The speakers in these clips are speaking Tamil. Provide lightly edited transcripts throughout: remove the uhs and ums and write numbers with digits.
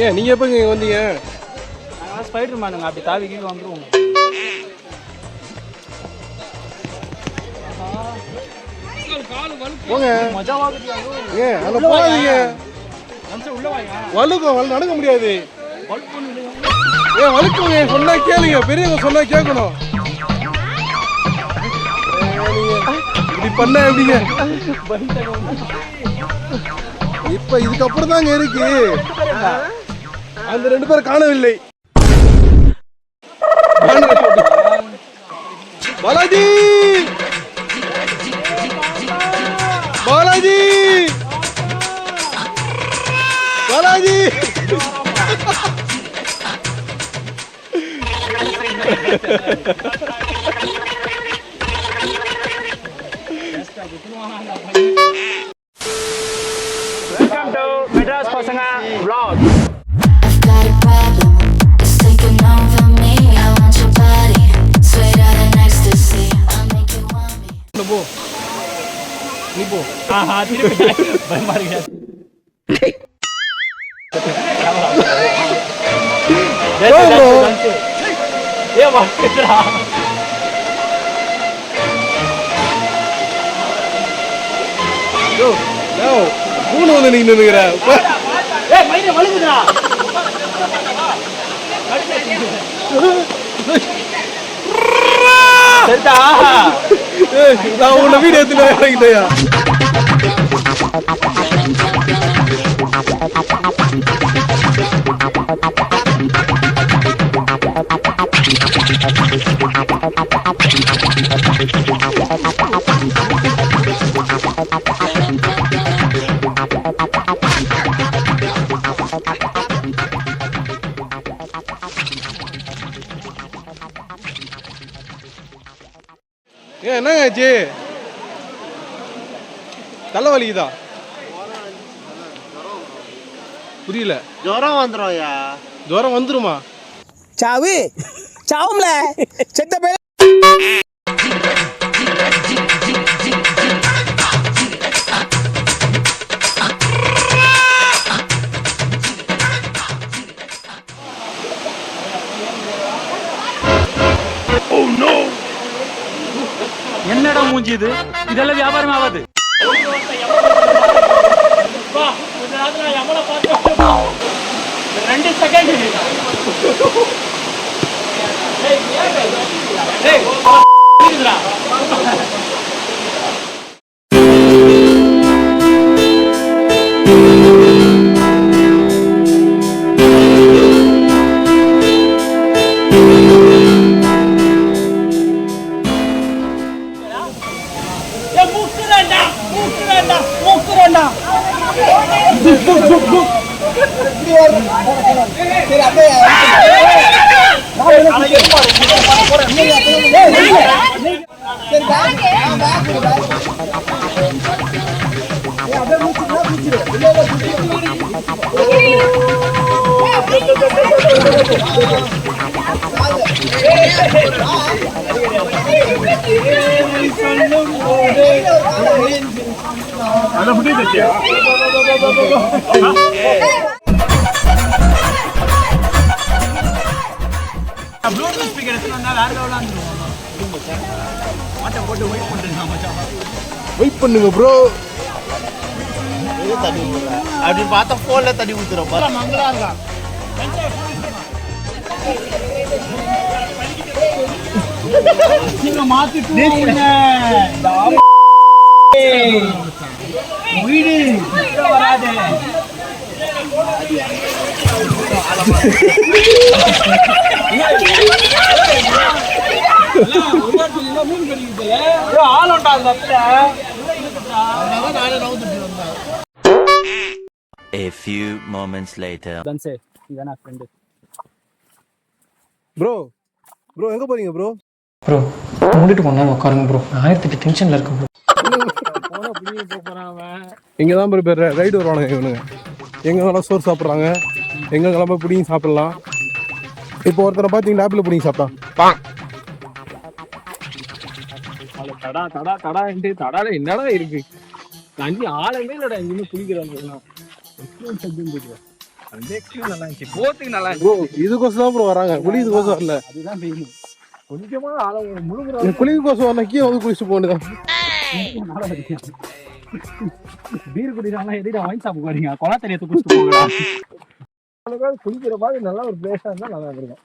ஏன் நீங்கள் எப்போ இங்கே வந்தீங்க? நாங்கள் ஸ்பைடர் மேனுங்க, அப்படி தாவி கீழே வந்துருவோம். போங்க மஜாவாக ஏன் அதில் போகாதீங்க. வலுக்கும் நடக்க முடியாது. ஏன் வலுக்குங்க, சொன்னா கேளுங்க, பெரியவங்க சொன்னா கேட்கணும். இப்படி பண்ண எப்படிங்க? இப்ப இதுக்கப்புறம் தாங்க இருக்கு. அந்த 2 பேரும் காணவில்லை. பாலாஜி பாலாஜி பாலாஜி வெல்கம் டு மெட்ராஸ் பசங்க vlog. போ நீ போ. திருப்பி பயமா இருக்கு. மூணு வந்து நீங்க நின்னுக்கிற நான் உன்னை வீடு எடுத்துட்டு இறங்கிட்டேயா. ஏன் என்னங்க ஆச்சு? தலைவலிக்குதா? புரியல. ஜுரம் வந்துடும். ஜுரம் வந்துருமா? சாவு சாவும்ல செத்த பேர். என்னடா மூஞ்சி இது? இதெல்லாம் வியாபாரம் ஆகாது. ரெண்டு செகண்ட் வெயிட் பண்ணுங்க ப்ரோ. அப்படி பார்த்தா போன்ல தண்ணி ஊத்துறோம். மங்களா இருக்கா நீங்க மாத்திட்டு வீடு வராது. A few moments later. Bro bro எங்க போறீங்க ப்ரோ? ப்ரோ மூடிட்டு கொண்டா உட்காருங்க ப்ரோ. 1008 டென்ஷன்ல இருக்கு ப்ரோ. இங்கே தான் ப்ரோ பேர் ரைடு வருவானுங்க இவனுங்க. எங்கெங்கெல்லாம் சோறு சாப்பிட்றாங்க, எங்கெங்கெல்லாம் போய் பிடிங்கி சாப்பிட்லாம். இப்போ ஒருத்தரை பார்த்தீங்கன்னா ஆப்பிள் பிடிங்கி சாப்பிட்டான். தடா தடா தடா என்று தடால என்னடா இருக்கு? அங்கே ஆளுமே இல்லடா எங்கேயுமே குளிக்கிறாங்க. அந்த எக்ஸ்பீரியன்ஸ் நல்லா இருந்துச்சு, போத்துக்கு நல்லா இருந்துச்சு. ப்ரோ இதுக்கோசம் தான் ப்ரோ வராங்க, குளிக்கிறதுக்கோசம் வரல. அதுதான் மெயின். கொஞ்சமா ஆள முழுங்குறாங்க. குளிக்கிறதுக்கோசம் வரல, கீழே வந்து குளிச்சுட்டு போகணுதான். பீர் குடிக்கிறாங்க, எதிர வாங்கி சாப்பிட்டு போறீங்க, கொலா தண்ணியை குடிச்சிட்டு போகிறா. குளிக்கிற மாதிரி நல்ல ஒரு பிளேஸா இருந்தா நல்லா இருக்கும்.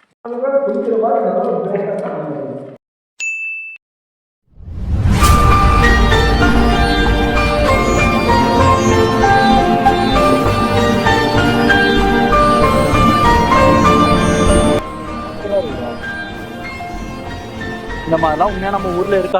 இந்த மாதிரிலாம் உண்மையா நம்ம ஊர்ல இருக்கா?